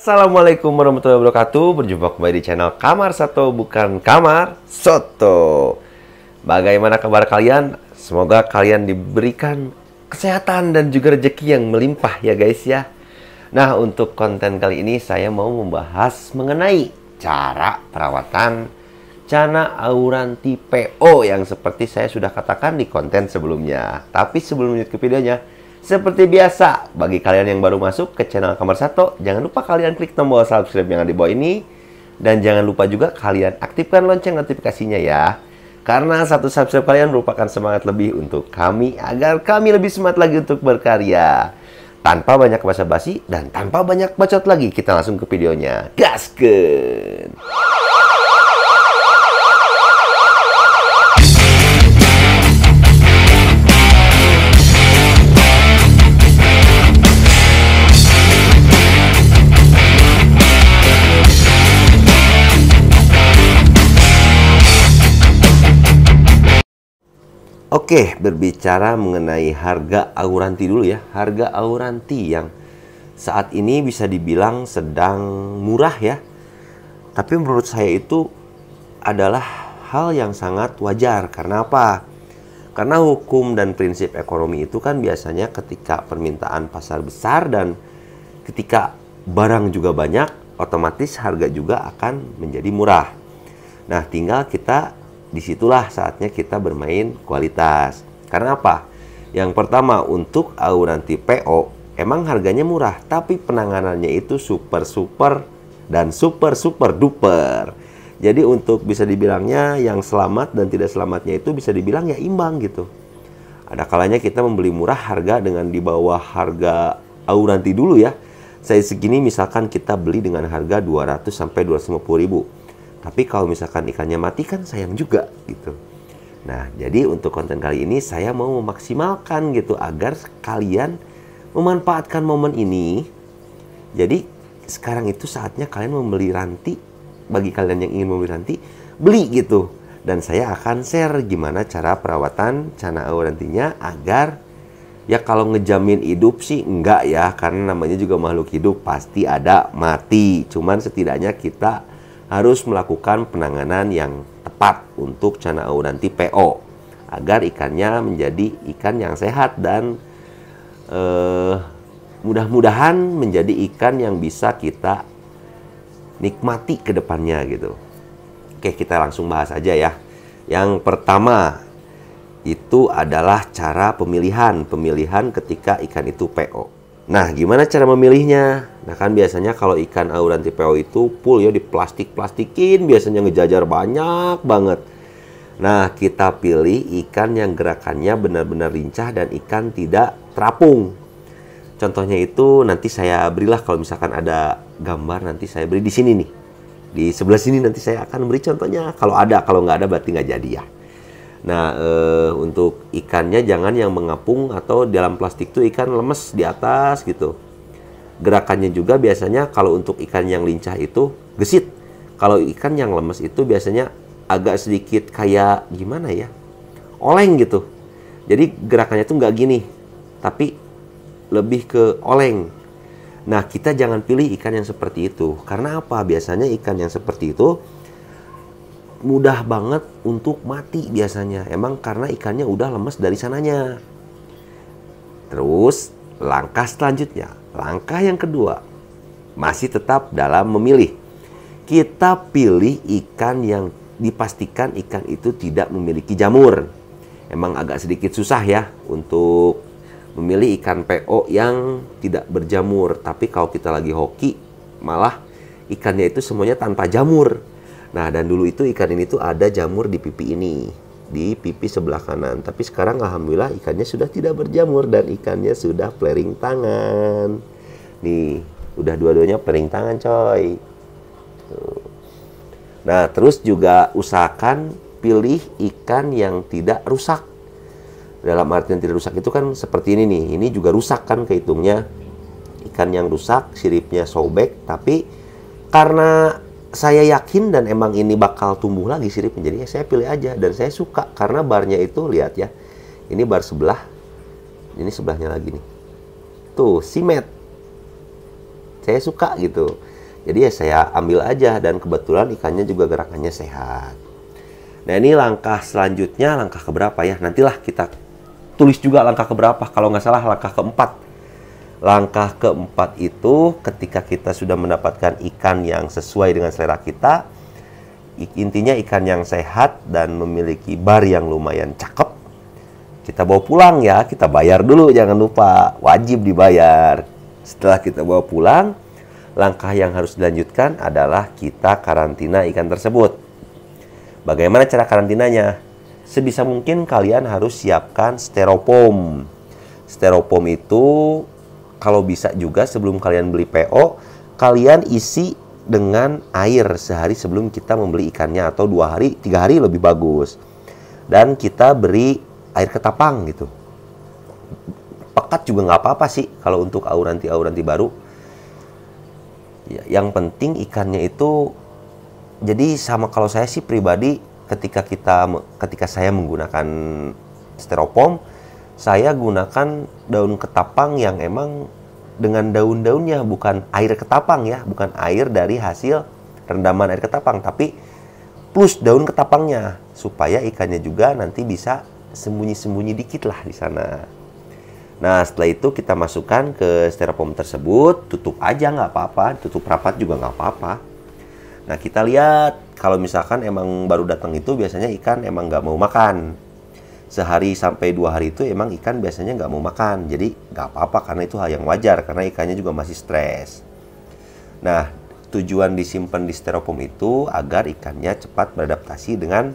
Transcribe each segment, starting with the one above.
Assalamualaikum warahmatullahi wabarakatuh. Berjumpa kembali di channel Kamar Sato Bukan Kamar Soto. Bagaimana kabar kalian? Semoga kalian diberikan kesehatan dan juga rezeki yang melimpah ya guys ya. Nah, untuk konten kali ini saya mau membahas mengenai cara perawatan Cana Auranti PO yang seperti saya sudah katakan di konten sebelumnya. Tapi sebelum lanjut ke videonya, seperti biasa, bagi kalian yang baru masuk ke channel Kamar Sato, jangan lupa kalian klik tombol subscribe yang ada di bawah ini. Dan jangan lupa juga kalian aktifkan lonceng notifikasinya ya. Karena satu subscribe kalian merupakan semangat lebih untuk kami, agar kami lebih semangat lagi untuk berkarya. Tanpa banyak basa-basi dan tanpa banyak bacot lagi, kita langsung ke videonya. Gaskeun! Oke, berbicara mengenai harga Auranti dulu ya. Harga Auranti yang saat ini bisa dibilang sedang murah ya. Tapi menurut saya itu adalah hal yang sangat wajar. Karena apa? Karena hukum dan prinsip ekonomi itu kan biasanya ketika permintaan pasar besar dan ketika barang juga banyak, otomatis harga juga akan menjadi murah. Nah, tinggal kita disitulah saatnya kita bermain kualitas. Karena apa? Yang pertama, untuk Auranti PO emang harganya murah, tapi penanganannya itu super dan super duper. Jadi untuk bisa dibilangnya yang selamat dan tidak selamatnya itu bisa dibilang ya imbang gitu. Ada kalanya kita membeli murah harga dengan di bawah harga Auranti dulu ya. Saya segini misalkan kita beli dengan harga 200 sampai 250 ribu. Tapi kalau misalkan ikannya mati kan sayang juga gitu. Nah, jadi untuk konten kali ini saya mau memaksimalkan gitu agar kalian memanfaatkan momen ini. Jadi sekarang itu saatnya kalian membeli ranti. Bagi kalian yang ingin membeli ranti, beli gitu. Dan saya akan share gimana cara perawatan Cana Aurantinya agar ya kalau ngejamin hidup sih enggak ya. Karena namanya juga makhluk hidup, pasti ada mati. Cuman setidaknya kita harus melakukan penanganan yang tepat untuk Cana Auranti PO agar ikannya menjadi ikan yang sehat dan mudah-mudahan menjadi ikan yang bisa kita nikmati ke depannya gitu. Oke, kita langsung bahas aja ya. Yang pertama itu adalah cara pemilihan ketika ikan itu PO. Nah, gimana cara memilihnya? Nah, kan biasanya kalau ikan Auranti PO itu full ya, diplastik-plastikin, biasanya ngejajar banyak banget. Nah, kita pilih ikan yang gerakannya benar-benar lincah dan ikan tidak terapung. Contohnya itu nanti saya berilah, kalau misalkan ada gambar nanti saya beri di sini nih. Di sebelah sini nanti saya akan beri contohnya. Kalau ada, kalau nggak ada berarti nggak jadi ya. Nah, untuk ikannya jangan yang mengapung atau dalam plastik tuh ikan lemes di atas gitu. Gerakannya juga biasanya kalau untuk ikan yang lincah itu gesit. Kalau ikan yang lemes itu biasanya agak sedikit kayak gimana ya? Oleng gitu. Jadi gerakannya tuh nggak gini, tapi lebih ke oleng. Nah, kita jangan pilih ikan yang seperti itu. Karena apa? Biasanya ikan yang seperti itu mudah banget untuk mati biasanya. Emang karena ikannya udah lemes dari sananya. Terus langkah selanjutnya, langkah yang kedua, masih tetap dalam memilih. Kita pilih ikan yang dipastikan ikan itu tidak memiliki jamur. Emang agak sedikit susah ya untuk memilih ikan PO yang tidak berjamur. Tapi kalau kita lagi hoki, malah ikannya itu semuanya tanpa jamur. Nah, dan dulu itu ikan ini tuh ada jamur di pipi ini, di pipi sebelah kanan. Tapi sekarang alhamdulillah ikannya sudah tidak berjamur dan ikannya sudah flaring tangan. Nih, udah dua-duanya flaring tangan coy. Tuh. Nah, terus juga usahakan pilih ikan yang tidak rusak. Dalam artian tidak rusak itu kan seperti ini nih. Ini juga rusak kan kehitungnya. Ikan yang rusak, siripnya sobek, tapi karena saya yakin dan emang ini bakal tumbuh lagi siripnya, jadi saya pilih aja. Dan saya suka karena barnya itu, lihat ya, ini bar sebelah, ini sebelahnya lagi nih, tuh simet. Saya suka gitu. Jadi ya saya ambil aja, dan kebetulan ikannya juga gerakannya sehat. Nah ini langkah selanjutnya, langkah keberapa ya? Nantilah kita tulis juga langkah keberapa. Kalau nggak salah langkah keempat. Langkah keempat itu ketika kita sudah mendapatkan ikan yang sesuai dengan selera kita, intinya ikan yang sehat dan memiliki bar yang lumayan cakep, kita bawa pulang ya. Kita bayar dulu, jangan lupa, wajib dibayar. Setelah kita bawa pulang, langkah yang harus dilanjutkan adalah kita karantina ikan tersebut. Bagaimana cara karantinanya? Sebisa mungkin kalian harus siapkan styrofoam. Styrofoam itu kalau bisa juga sebelum kalian beli PO, kalian isi dengan air sehari sebelum kita membeli ikannya, atau 2 hari, 3 hari lebih bagus. Dan kita beri air ketapang gitu. Pekat juga nggak apa-apa sih kalau untuk auranti baru. Yang penting ikannya itu, jadi sama kalau saya sih pribadi, ketika saya menggunakan styrofoam, saya gunakan daun ketapang yang emang dengan daun-daunnya, bukan air ketapang ya, bukan air dari hasil rendaman air ketapang, tapi plus daun ketapangnya, supaya ikannya juga nanti bisa sembunyi-sembunyi dikit lah di sana. Nah setelah itu kita masukkan ke styrofoam tersebut, tutup aja nggak apa-apa, tutup rapat juga nggak apa-apa. Nah kita lihat, kalau misalkan emang baru datang itu biasanya ikan emang nggak mau makan. Sehari sampai 2 hari itu emang ikan biasanya nggak mau makan. Jadi nggak apa-apa, karena itu hal yang wajar, karena ikannya juga masih stres. Nah tujuan disimpan di styrofoam itu agar ikannya cepat beradaptasi dengan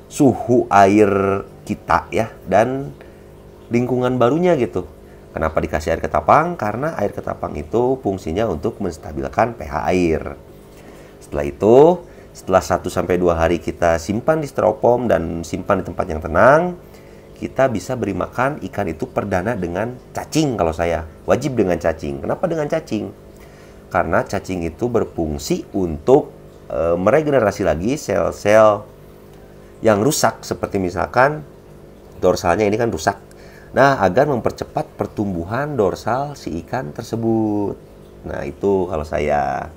suhu air kita ya, dan lingkungan barunya gitu. Kenapa dikasih air ketapang? Karena air ketapang itu fungsinya untuk menstabilkan pH air. Setelah itu, setelah 1-2 hari kita simpan di styrofoam dan simpan di tempat yang tenang, kita bisa beri makan ikan itu perdana dengan cacing. Kalau saya wajib dengan cacing. Kenapa dengan cacing? Karena cacing itu berfungsi untuk meregenerasi lagi sel-sel yang rusak, seperti misalkan dorsalnya ini kan rusak. Nah, agar mempercepat pertumbuhan dorsal si ikan tersebut. Nah, itu kalau saya.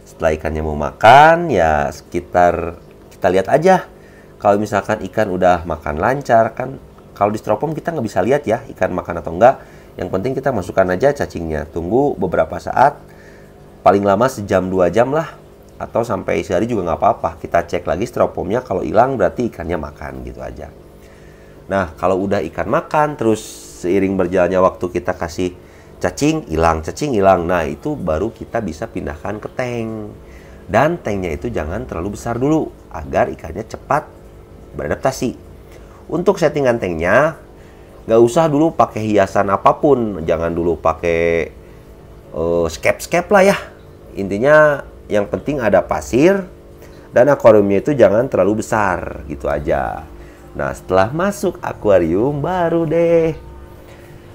Setelah ikannya mau makan, ya sekitar kita lihat aja. Kalau misalkan ikan udah makan lancar, kan kalau di styrofoam kita nggak bisa lihat ya ikan makan atau enggak. Yang penting kita masukkan aja cacingnya. Tunggu beberapa saat, paling lama sejam 2 jam lah, atau sampai sehari juga nggak apa-apa. Kita cek lagi styrofoamnya, kalau hilang berarti ikannya makan, gitu aja. Nah, kalau udah ikan makan, terus seiring berjalannya waktu kita kasih cacing hilang. Nah, itu baru kita bisa pindahkan ke tank. Dan tanknya itu jangan terlalu besar dulu, agar ikannya cepat beradaptasi. Untuk settingan tanknya, nggak usah dulu pakai hiasan apapun. Jangan dulu pakai scape lah ya. Intinya yang penting ada pasir, dan akuariumnya itu jangan terlalu besar, gitu aja. Nah, setelah masuk akuarium baru deh.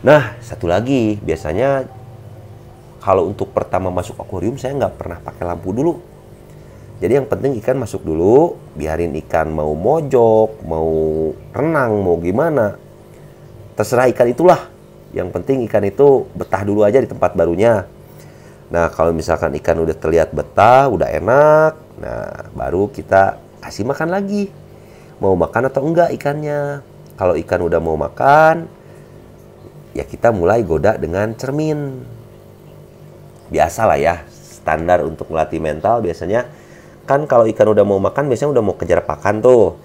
Nah, satu lagi, biasanya kalau untuk pertama masuk akuarium saya nggak pernah pakai lampu dulu. Jadi yang penting ikan masuk dulu, biarin ikan mau mojok, mau renang, mau gimana. Terserah ikan itulah. Yang penting ikan itu betah dulu aja di tempat barunya. Nah, kalau misalkan ikan udah terlihat betah, udah enak, nah baru kita kasih makan lagi. Mau makan atau enggak ikannya. Kalau ikan udah mau makan, ya kita mulai goda dengan cermin. Biasalah ya, standar untuk melatih mental biasanya. Kan kalau ikan udah mau makan, biasanya udah mau kejar pakan tuh.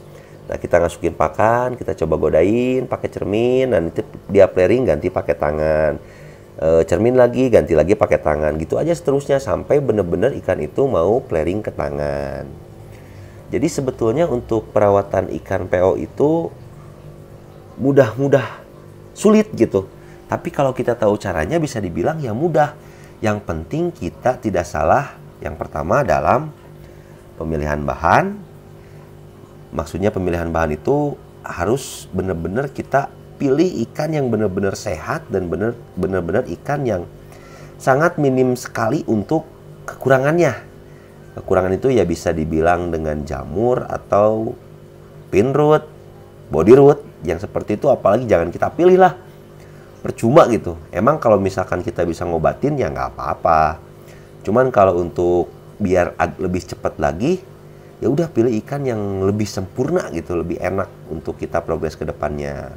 Nah, kita masukin pakan, kita coba godain pakai cermin, dan itu dia flaring ganti pakai tangan. Cermin lagi, ganti lagi pakai tangan. Gitu aja seterusnya sampai bener-bener ikan itu mau flaring ke tangan. Jadi sebetulnya untuk perawatan ikan PO itu mudah-mudah sulit gitu. Tapi kalau kita tahu caranya bisa dibilang ya mudah. Yang penting kita tidak salah. Yang pertama dalam pemilihan bahan. Maksudnya pemilihan bahan itu harus benar-benar kita pilih ikan yang benar-benar sehat dan benar-benar ikan yang sangat minim sekali untuk kekurangannya. Kekurangan itu ya bisa dibilang dengan jamur atau pin root, body root. Yang seperti itu apalagi jangan kita pilih lah. Percuma gitu. Emang kalau misalkan kita bisa ngobatin ya nggak apa-apa. Cuman kalau untuk biar lebih cepat lagi, ya udah pilih ikan yang lebih sempurna gitu, lebih enak untuk kita progres ke depannya.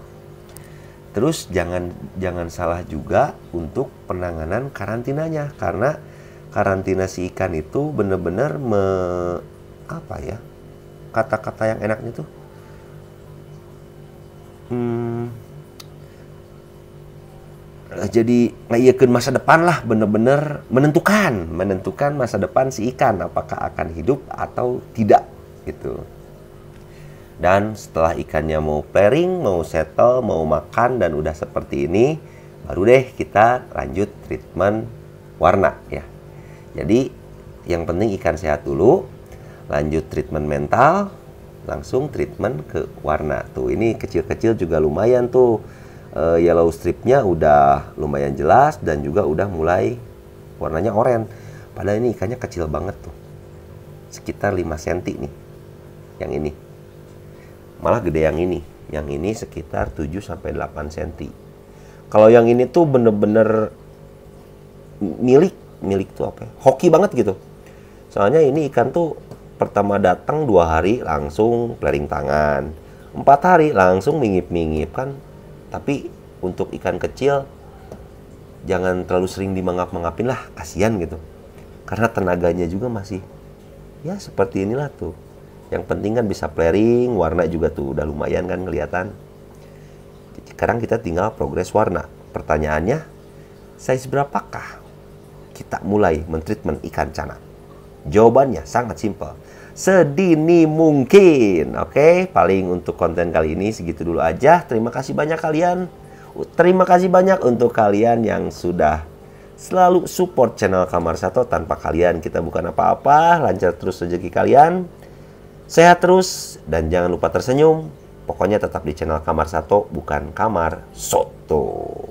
Terus jangan salah juga untuk penanganan karantinanya, karena karantina si ikan itu bener-bener apa ya, kata-kata yang enaknya tuh jadi ngayakeun masa depan lah, bener-bener menentukan masa depan si ikan apakah akan hidup atau tidak gitu. Dan setelah ikannya mau pairing, mau settle, mau makan dan udah seperti ini, baru deh kita lanjut treatment warna ya. Jadi yang penting ikan sehat dulu, lanjut treatment mental, langsung treatment ke warna. Tuh ini kecil-kecil juga lumayan tuh. Yellow stripnya udah lumayan jelas dan juga udah mulai warnanya oranye. Padahal ini ikannya kecil banget tuh, sekitar 5 cm nih yang ini, malah gede yang ini sekitar 7-8 cm. Kalau yang ini tuh bener-bener milik tuh apa ya, hoki banget gitu. Soalnya ini ikan tuh pertama datang 2 hari langsung pairing tangan, 4 hari langsung mingip-mingip kan. Tapi untuk ikan kecil jangan terlalu sering dimangap-mangapin lah, kasihan gitu. Karena tenaganya juga masih ya seperti inilah tuh. Yang penting kan bisa pairing, warna juga tuh udah lumayan kan kelihatan. Sekarang kita tinggal progres warna. Pertanyaannya, size berapakah kita mulai mentreatment ikan cana? Jawabannya sangat simpel, sedini mungkin. Oke, paling untuk konten kali ini segitu dulu aja. Terima kasih banyak untuk kalian yang sudah selalu support channel Kamar Sato. Tanpa kalian kita bukan apa-apa. Lancar terus rezeki kalian, sehat terus, dan jangan lupa tersenyum. Pokoknya tetap di channel Kamar Sato, bukan Kamar Soto.